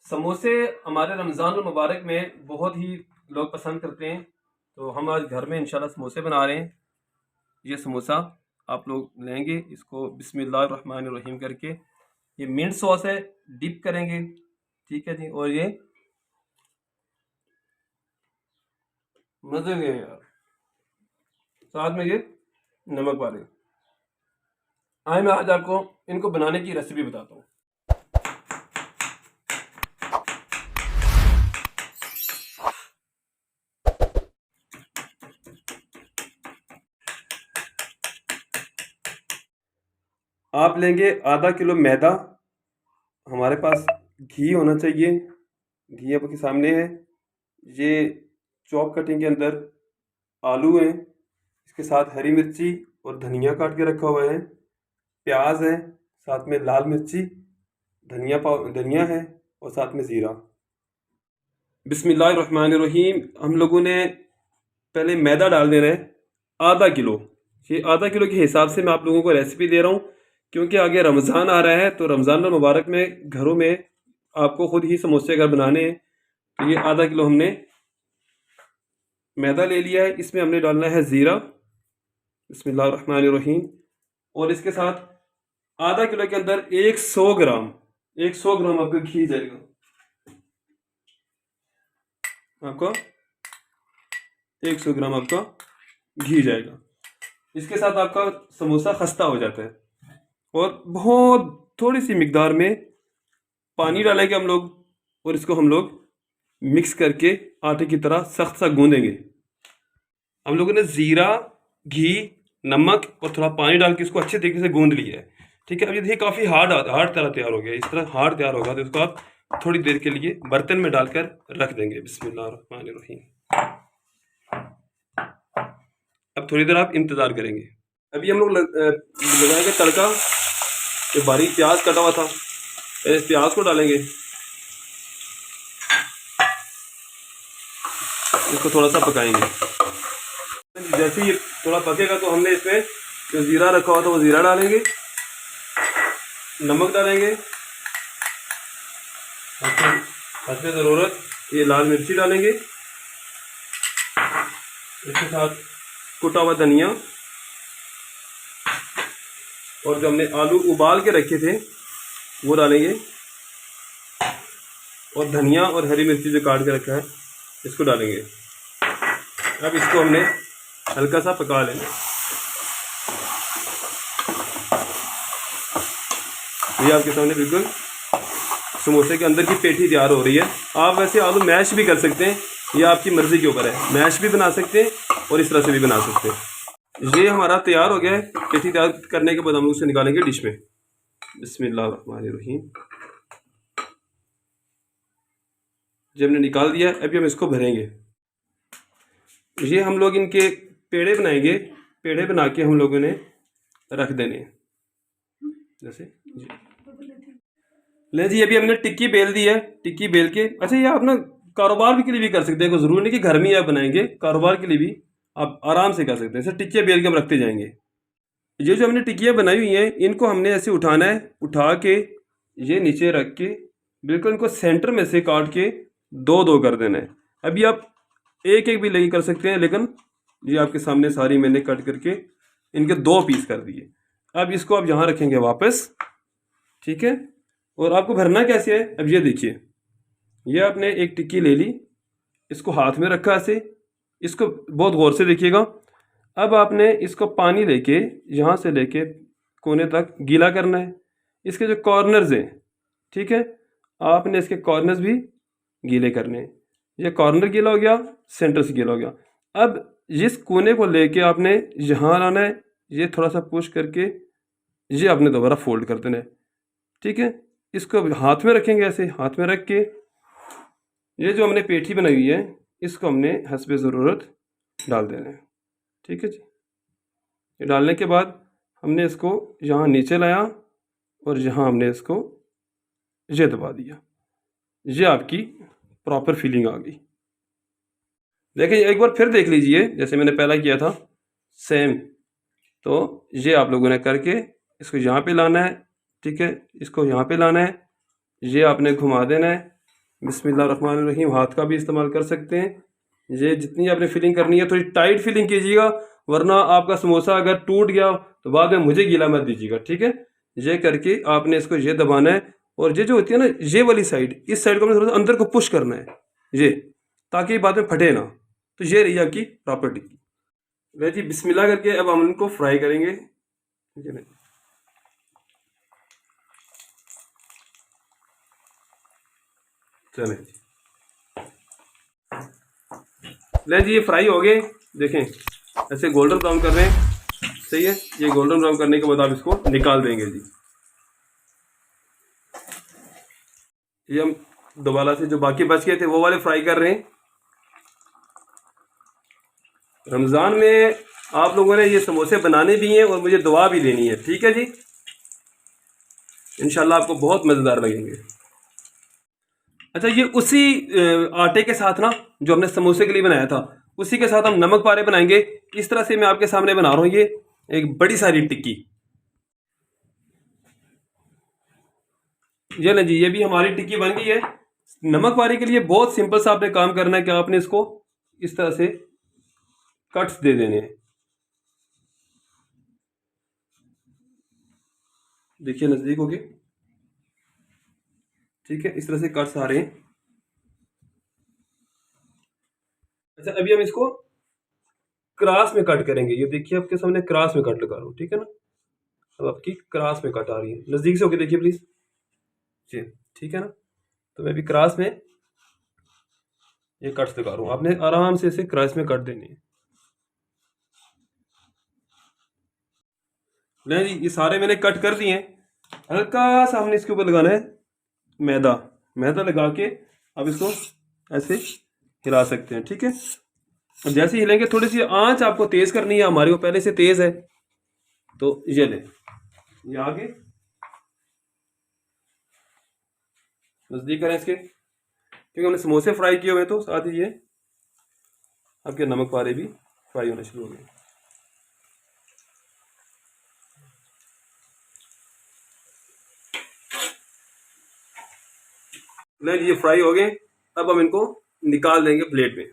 समोसे हमारे रमज़ान मुबारक में बहुत ही लोग पसंद करते हैं। तो हम आज घर में इंशाल्लाह समोसे बना रहे हैं। ये समोसा आप लोग लेंगे, इसको बिस्मिल्लाहिर्रहमानिर्रहीम करके, ये मिंट सॉस है, डिप करेंगे। ठीक है जी। और ये मज़े के हैं यार, साथ में ये नमक वाले। आए मैं आज आपको इनको बनाने की रेसिपी बताता हूँ। आप लेंगे आधा किलो मैदा, हमारे पास घी होना चाहिए, घी आपके सामने है। ये चॉप कटिंग के अंदर आलू हैं, इसके साथ हरी मिर्ची और धनिया काट के रखा हुआ है, प्याज है, साथ में लाल मिर्ची, धनिया है और साथ में ज़ीरा। बिस्मिल्लाहिर्रहमानिर्रहीम। हम लोगों ने पहले मैदा डाल देना है आधा किलो। ये आधा किलो के हिसाब से मैं आप लोगों को रेसिपी दे रहा हूँ, क्योंकि आगे रमज़ान आ रहा है। तो रमज़ान मुबारक में घरों में आपको खुद ही समोसे अगर बनाने हैं तो ये आधा किलो हमने मैदा ले लिया है। इसमें हमने डालना है ज़ीरा, बिस्मिल्लाहिर्रहमानिर्रहीम। और इसके साथ आधा किलो के अंदर 100 ग्राम आपका घी जाएगा। आपका 100 ग्राम आपका घी जाएगा। इसके साथ आपका समोसा खस्ता हो जाता है। और बहुत थोड़ी सी मिकदार में पानी डालेंगे हम लोग, और इसको हम लोग मिक्स करके आटे की तरह सख्त सा गूंदेंगे। हम लोगों ने ज़ीरा, घी, नमक और थोड़ा पानी डाल के इसको अच्छे तरीके से गूंद लिया है। ठीक है। अब ये देखिए काफ़ी हार्ड तरह तैयार हो गया। इस तरह हार्ड तैयार होगा तो इसको आप थोड़ी देर के लिए बर्तन में डालकर रख देंगे। बिस्मिल्लाहिर्रहमानिर्रहीम। अब थोड़ी देर आप इंतज़ार करेंगे। अभी हम लोग लगाएंगे तड़का। ये बारीक प्याज कटा हुआ था, इस प्याज को डालेंगे, इसको थोड़ा सा पकाएंगे। जैसे ही थोड़ा पकेगा तो हमने इसमें जो ज़ीरा रखा हुआ था वो ज़ीरा डालेंगे, नमक डालेंगे, हस्बे ज़रूरत ये लाल मिर्ची डालेंगे, इसके साथ कुटा हुआ धनिया, और जो हमने आलू उबाल के रखे थे वो डालेंगे, और धनिया और हरी मिर्ची जो काट के रखा है इसको डालेंगे। अब इसको हमने हल्का सा पका लेंगे। ये आपके सामने बिल्कुल समोसे के अंदर की पेठी तैयार हो रही है। आप वैसे आलू मैश भी कर सकते हैं, ये आपकी मर्ज़ी के ऊपर है। मैश भी बना सकते हैं और इस तरह से भी बना सकते हैं। ये हमारा तैयार हो गया है। पेठी तैयार करने के बाद हम लोग उसे निकालेंगे डिश में। बिस्मिल्लाहिर्रहमानिर्रहीम। जब हमने निकाल दिया, अभी हम इसको भरेंगे। ये हम लोग इनके पेड़े बनाएंगे। पेड़े बना के हम लोगों ने रख देने जैसे जी। ले जी, अभी हमने टिक्की बेल दी है। टिक्की बेल के, अच्छा ये आप ना कारोबार के लिए भी कर सकते हैं, कोई ज़रूरी नहीं कि घर में ही आप बनाएंगे, कारोबार के लिए भी आप आराम से कर सकते हैं। ऐसे टिक्कियाँ बेल के हम रखते जाएंगे। ये जो हमने टिक्कियाँ बनाई हुई हैं इनको हमने ऐसे उठाना है, उठा के ये नीचे रख के बिल्कुल इनको सेंटर में से काट के दो दो कर देना है। अभी आप एक एक भी लेके कर सकते हैं, लेकिन ये आपके सामने सारी मैंने कट करके इनके दो पीस कर दिए। अब इसको आप यहाँ रखेंगे वापस। ठीक है। और आपको भरना कैसे है, अब ये देखिए, ये आपने एक टिक्की ले ली, इसको हाथ में रखा ऐसे, इसको बहुत गौर से देखिएगा। अब आपने इसको पानी लेके यहाँ से लेके कोने तक गीला करना है। इसके जो कॉर्नर्स हैं, ठीक है, आपने इसके कॉर्नर्स भी गीले करने हैं। ये कॉर्नर गीला हो गया, सेंटर से गीला हो गया। अब जिस कोने को लेके आपने यहाँ लाना है, ये थोड़ा सा पुश करके ये आपने दोबारा फोल्ड कर देना है। ठीक है। इसको हाथ में रखेंगे, ऐसे हाथ में रख के ये जो हमने पेठी बनाई हुई है इसको हमने हस्बे ज़रूरत डाल देना है। ठीक है जी। ये डालने के बाद हमने इसको यहाँ नीचे लाया और यहाँ हमने इसको ये दबा दिया। ये आपकी प्रॉपर फीलिंग आ गई। देखिए एक बार फिर देख लीजिए, जैसे मैंने पहला किया था सेम। तो ये आप लोगों ने करके इसको यहाँ पे लाना है। ठीक है। इसको यहाँ पे लाना है, ये आपने घुमा देना है बिस्मिल्लाहिर्रहमानिर्रहीम। हाथ का भी इस्तेमाल कर सकते हैं। ये जितनी आपने फिलिंग करनी है थोड़ी टाइट फिलिंग कीजिएगा, वरना आपका समोसा अगर टूट गया तो बाद में मुझे गीला मत दीजिएगा, ठीक है। ये करके आपने इसको ये दबाना है, और ये जो होती है ना ये वाली साइड, इस साइड को आपने थोड़ा सा अंदर को पुश करना है ये, ताकि बाद में फटे ना। तो ये रही आपकी प्रॉपर टिक्की। वह जी बिस्मिल्लाह करके अब हम उनको फ्राई करेंगे। चले जी, ले जी ये फ्राई हो गए, देखें ऐसे गोल्डन ब्राउन कर रहे हैं, सही है। ये गोल्डन ब्राउन करने के बाद आप इसको निकाल देंगे जी। ये हम दोबारा से जो बाकी बच गए थे वो वाले फ्राई कर रहे हैं। रमज़ान में आप लोगों ने ये समोसे बनाने भी हैं और मुझे दुआ भी देनी है, ठीक है जी। इंशाल्लाह आपको बहुत मज़ेदार लगेंगे। अच्छा, ये उसी आटे के साथ ना जो हमने समोसे के लिए बनाया था, उसी के साथ हम नमक पारे बनाएंगे। इस तरह से मैं आपके सामने बना रहा हूँ ये एक बड़ी सारी टिक्की। ये ना जी, ये भी हमारी टिक्की बन गई है। नमक पारे के लिए बहुत सिंपल सा आपने काम करना है कि आपने इसको इस तरह से कट्स दे देने हैं। देखिए नज़दीक हो गए, ठीक है, इस तरह से कट्स आ रहे हैं। अच्छा, अभी हम इसको क्रॉस में कट करेंगे। ये देखिए आपके सामने क्रॉस में कट लगा रहा हूँ, ठीक है ना। अब आपकी क्रॉस में कट आ रही है, नज़दीक से होके देखिए प्लीज़ जी, ठीक है ना। तो मैं भी क्रॉस में ये कट्स लगा रहा हूँ, आपने आराम से इसे क्रॉस में कट देनी है। नहीं जी, ये सारे मैंने कट कर दिए हैं। हल्का सा हमने इसके ऊपर लगाना है मैदा। मैदा लगा के अब इसको ऐसे हिला सकते हैं, ठीक है। अब जैसे हिलेंगे थोड़ी सी आंच आपको तेज करनी है, हमारी वो पहले से तेज है। तो ये ले, ये आगे नजदीक करें इसके, क्योंकि हमने समोसे फ्राई किए हुए, तो साथ ही ये आपके नमक पारे भी फ्राई होने शुरू हो गए। नहीं, ये फ्राई हो गए। अब हम इनको निकाल देंगे प्लेट में।